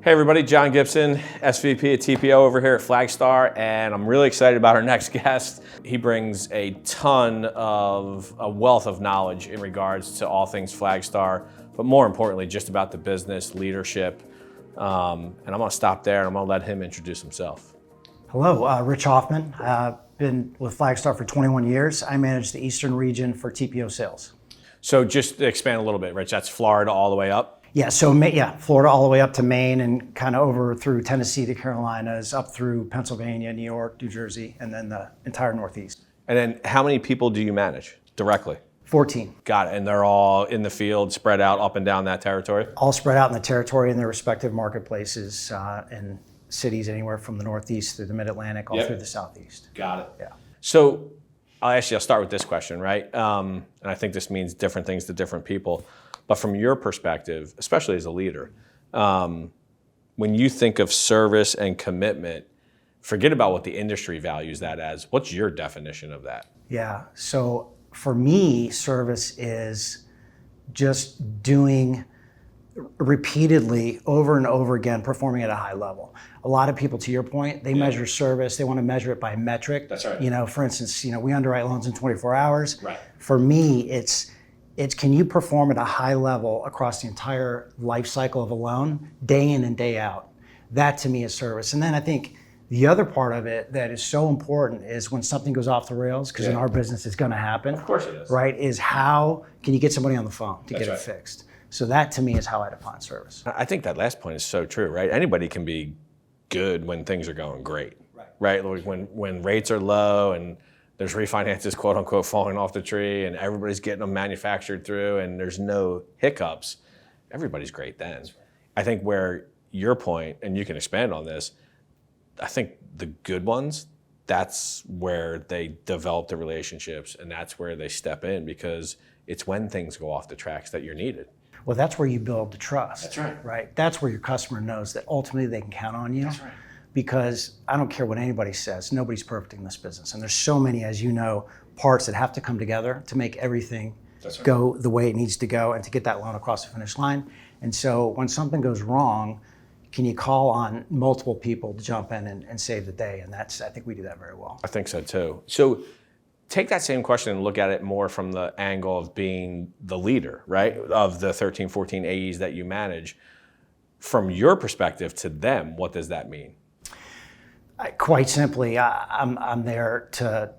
Hey everybody, John Gibson, SVP of TPO over here at Flagstar, and I'm really excited about our next guest. He brings a ton of a wealth of knowledge in regards to all things Flagstar, but more importantly, just about the business, leadership. And I'm gonna stop there and I'm gonna let him introduce himself. Hello, Rich Hoffmann. I've been with Flagstar for 21 years. I manage the Eastern region for TPO sales. So just to expand a little bit, Rich, that's Florida all the way up? Yeah, so Florida all the way up to Maine and kind of over through Tennessee, the Carolinas, up through Pennsylvania, New York, New Jersey, and then the entire Northeast. And then how many people do you manage directly? 14. Got it, and they're all in the field, spread out up and down that territory? All spread out in the territory in their respective marketplaces and cities anywhere from the Northeast through the Mid-Atlantic, all through the Southeast. Got it. Yeah. So I'll start with this question, right? And I think this means different things to different people. But from your perspective, especially as a leader, when you think of service and commitment, forget about what the industry values that as. What's your definition of that? Yeah, so for me, service is just doing repeatedly over and over again, performing at a high level. A lot of people, to your point, they measure service, they want to measure it by metric. That's right. For instance, we underwrite loans in 24 hours. Right. For me, it's can you perform at a high level across the entire life cycle of a loan, day in and day out? That to me is service. And then I think the other part of it that is so important is when something goes off the rails, because in our business it's going to happen. Of course it is. Right, is how can you get somebody on the phone to That's get right. it fixed? So that to me is how I define service. I think that last point is so true, right? Anybody can be good when things are going great, right? Like when rates are low and there's refinances, quote unquote, falling off the tree and everybody's getting them manufactured through and there's no hiccups, everybody's great then. Right. I think where your point, and you can expand on this, I think the good ones, that's where they develop the relationships and that's where they step in because it's when things go off the tracks that you're needed. Well, that's where you build the trust. That's right. Right? That's where your customer knows that ultimately they can count on you. That's right. Because I don't care what anybody says, nobody's perfect in this business. And there's so many, as you know, parts that have to come together to make everything go the way it needs to go and to get that loan across the finish line. And so when something goes wrong, can you call on multiple people to jump in and save the day? And I think we do that very well. I think so too. So take that same question and look at it more from the angle of being the leader, right? Of the 13, 14 AEs that you manage. From your perspective to them, what does that mean? Quite simply, I'm there to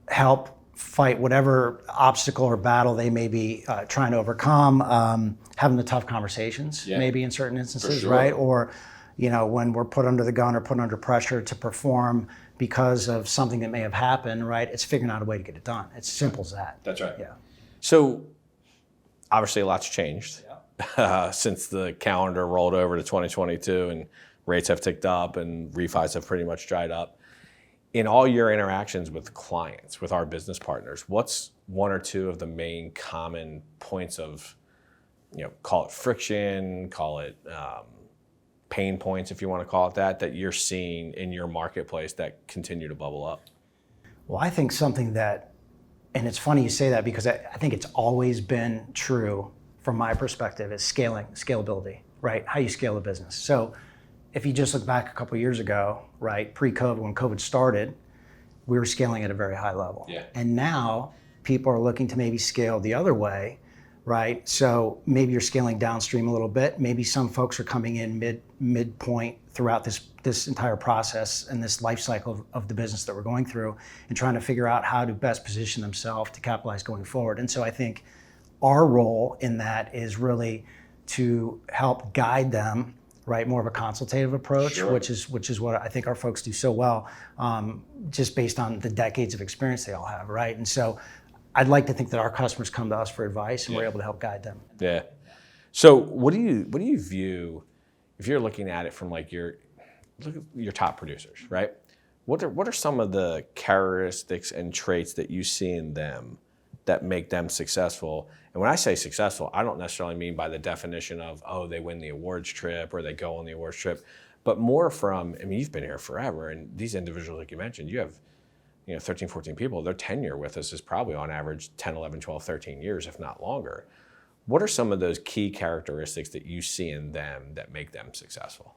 help fight whatever obstacle or battle they may be trying to overcome, having the tough conversations, maybe in certain instances, right? Or, when we're put under the gun or put under pressure to perform because of something that may have happened, right? It's figuring out a way to get it done. It's simple as that. That's right. Yeah. So obviously a lot's changed since the calendar rolled over to 2022 and rates have ticked up and refis have pretty much dried up. In all your interactions with clients, with our business partners, what's one or two of the main common points of, call it friction, call it pain points, if you want to call it that you're seeing in your marketplace that continue to bubble up? Well, I think something that, and it's funny you say that because I think it's always been true from my perspective, is scalability, right? How you scale a business. So if you just look back a couple of years ago, right, pre-COVID, when COVID started, we were scaling at a very high level. Yeah. And now people are looking to maybe scale the other way, right? So maybe you're scaling downstream a little bit. Maybe some folks are coming in midpoint throughout this entire process and this life cycle of the business that we're going through and trying to figure out how to best position themselves to capitalize going forward. And so I think our role in that is really to help guide them, right? More of a consultative approach, which is what I think our folks do so well, just based on the decades of experience they all have, right? And so I'd like to think that our customers come to us for advice and we're able to help guide them. Yeah. So what do you view, if you're looking at it from like look at your top producers, right? What are some of the characteristics and traits that you see in them that make them successful? And when I say successful, I don't necessarily mean by the definition of, they win the awards trip or they go on the awards trip, but more from, you've been here forever, and these individuals, like you mentioned, you have 13, 14 people, their tenure with us is probably on average 10, 11, 12, 13 years, if not longer. What are some of those key characteristics that you see in them that make them successful?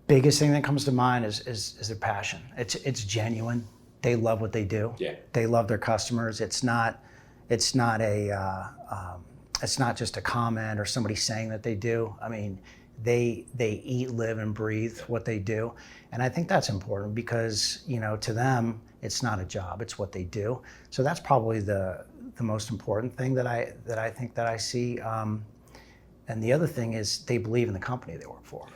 Biggest thing that comes to mind is their passion. It's genuine. They love what they do. Yeah. They love their customers. It's not just a comment or somebody saying that they do. I mean, they eat, live, and breathe what they do, and I think that's important because to them it's not a job; it's what they do. So that's probably the most important thing that I think that I see. And the other thing is they believe in the company they work for.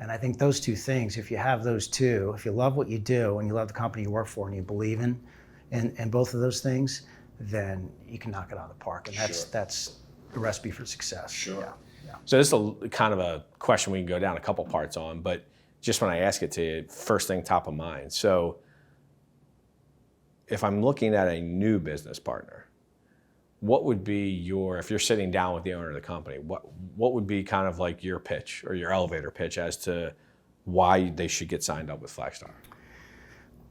And I think those two things, if you have those two, if you love what you do and you love the company you work for and you believe in both of those things, then you can knock it out of the park. And that's the recipe for success. Sure. Yeah. So this is kind of a question we can go down a couple parts on, but just when I ask it to you, first thing top of mind. So if I'm looking at a new business partner, what would be if you're sitting down with the owner of the company, what would be kind of like your pitch or your elevator pitch as to why they should get signed up with Flagstar?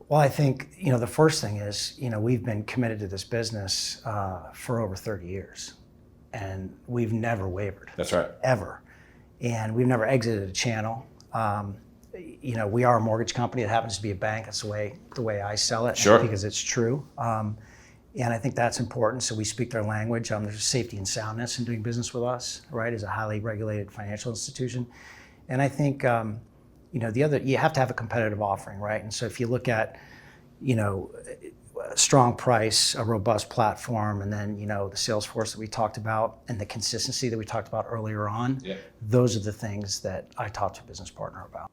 Well, I think, the first thing is, we've been committed to this business for over 30 years, and we've never wavered. That's right. Ever. And we've never exited a channel. We are a mortgage company. It happens to be a bank. That's the way I sell it. Sure. Because it's true. And I think that's important. So we speak their language. There's safety and soundness in doing business with us, right, as a highly regulated financial institution. And I think, you have to have a competitive offering, right? And so if you look at, a strong price, a robust platform, and then, the sales force that we talked about and the consistency that we talked about earlier on, those are the things that I talk to a business partner about.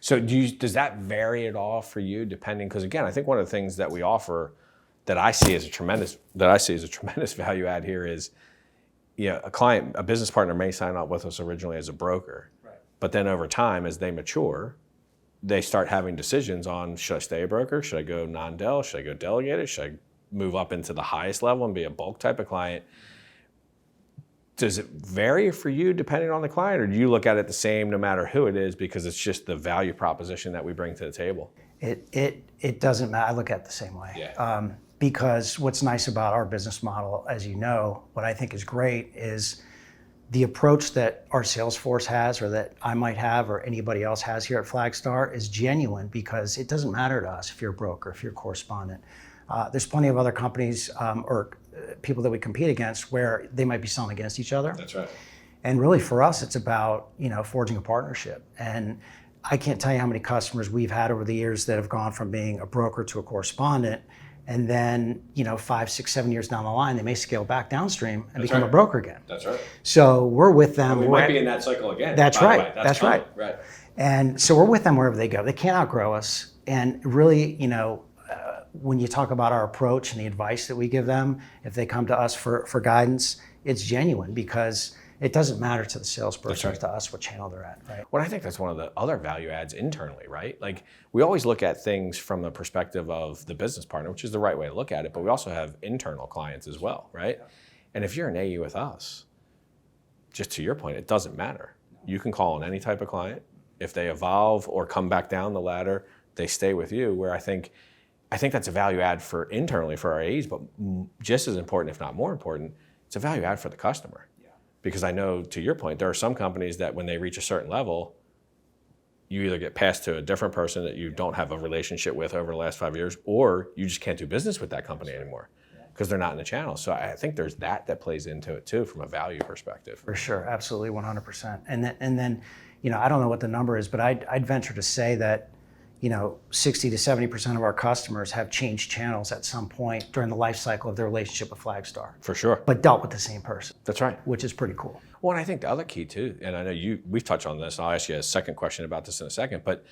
So does that vary at all for you, depending? Because again, I think one of the things that we offer that I see as a tremendous value add here is, a business partner may sign up with us originally as a broker, right, but then over time, as they mature, they start having decisions on, should I stay a broker? Should I go non-del? Should I go delegated? Should I move up into the highest level and be a bulk type of client? Does it vary for you depending on the client, or do you look at it the same no matter who it is because it's just the value proposition that we bring to the table? It doesn't matter. I look at it the same way. Yeah. Because what's nice about our business model, as you know, what I think is great is the approach that our sales force has, or that I might have, or anybody else has here at Flagstar, is genuine because it doesn't matter to us if you're a broker, if you're a correspondent. There's plenty of other companies or people that we compete against where they might be selling against each other. That's right. And really for us, it's about, forging a partnership. And I can't tell you how many customers we've had over the years that have gone from being a broker to a correspondent. And then, 5, 6, 7 years down the line, they may scale back downstream and become a broker again. That's right. So we're with them. And we might be in that cycle again. That's right. That's right. Right. And so we're with them wherever they go. They can't outgrow us. And really, when you talk about our approach and the advice that we give them, if they come to us for guidance, it's genuine because it doesn't matter to the salesperson, to us what channel they're at, right? Well, I think that's one of the other value adds internally, right? Like we always look at things from the perspective of the business partner, which is the right way to look at it, but we also have internal clients as well, right? And if you're an AE with us, just to your point, it doesn't matter. You can call on any type of client. If they evolve or come back down the ladder, they stay with you, where I think that's a value add for internally for our AEs, but just as important, if not more important, it's a value add for the customer. Because I know, to your point, there are some companies that when they reach a certain level, you either get passed to a different person that you don't have a relationship with over the last 5 years, or you just can't do business with that company anymore because they're not in the channel. So I think there's that plays into it too from a value perspective. For sure, absolutely, 100%. And then, I don't know what the number is, but I'd venture to say that 60 to 70% of our customers have changed channels at some point during the life cycle of their relationship with Flagstar. For sure. But dealt with the same person. That's right. Which is pretty cool. Well, and I think the other key too, and I know we've touched on this, and I'll ask you a second question about this in a second, but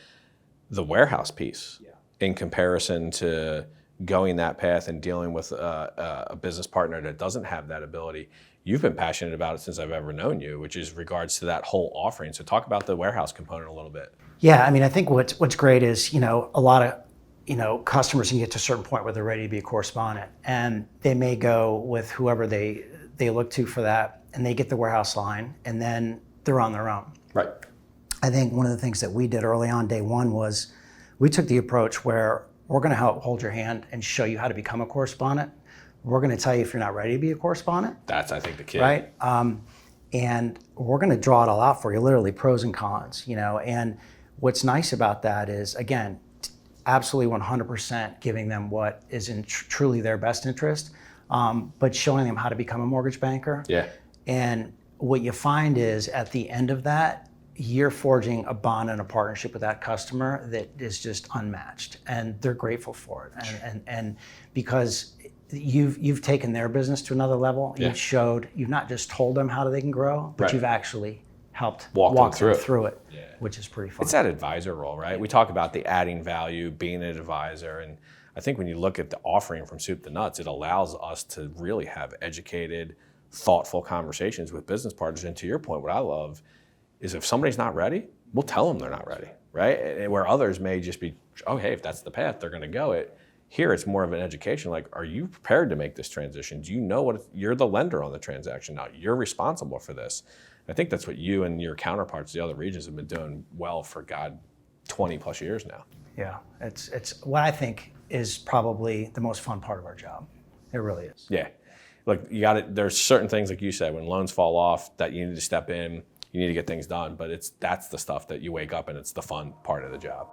the warehouse piece in comparison to going that path and dealing with a business partner that doesn't have that ability, you've been passionate about it since I've ever known you, which is regards to that whole offering. So talk about the warehouse component a little bit. Yeah, I think what's great is, a lot of, customers can get to a certain point where they're ready to be a correspondent, and they may go with whoever they look to for that, and they get the warehouse line, and then they're on their own. Right. I think one of the things that we did early on, day one, was we took the approach where we're going to help hold your hand and show you how to become a correspondent, We're going to tell you if you're not ready to be a correspondent, That's, I think, the key. right? And we're going to draw it all out for you, literally pros and cons, you know. And what's nice about that is, again, absolutely 100% giving them what is in truly their best interest, but showing them how to become a mortgage banker. Yeah. And what you find is at the end of that, you're forging a bond and a partnership with that customer that is just unmatched, and they're grateful for it. And because you've taken their business to another level, Yeah. you've not just told them how they can grow, but Right. you've actually helped Walk them through it, Yeah. which is pretty fun. It's that advisor role, right? We talk about the adding value, being an advisor, and I think when you look at the offering from soup to nuts, it allows us to really have educated, thoughtful conversations with business partners. And to your point, what I love is if somebody's not ready, we'll tell them they're not ready, right? And where others may just be, oh, hey, if that's the path, they're going to go it. Here, it's more of an education. Like, are you prepared to make this transition? Do you know you're the lender on the transaction now? You're responsible for this. I think that's what you and your counterparts, the other regions, have been doing well for 20 plus years now. Yeah, it's what I think is probably the most fun part of our job. It really is. Yeah. Look, there's certain things, like you said, when loans fall off that you need to step in, you need to get things done, but that's the stuff that you wake up and it's the fun part of the job.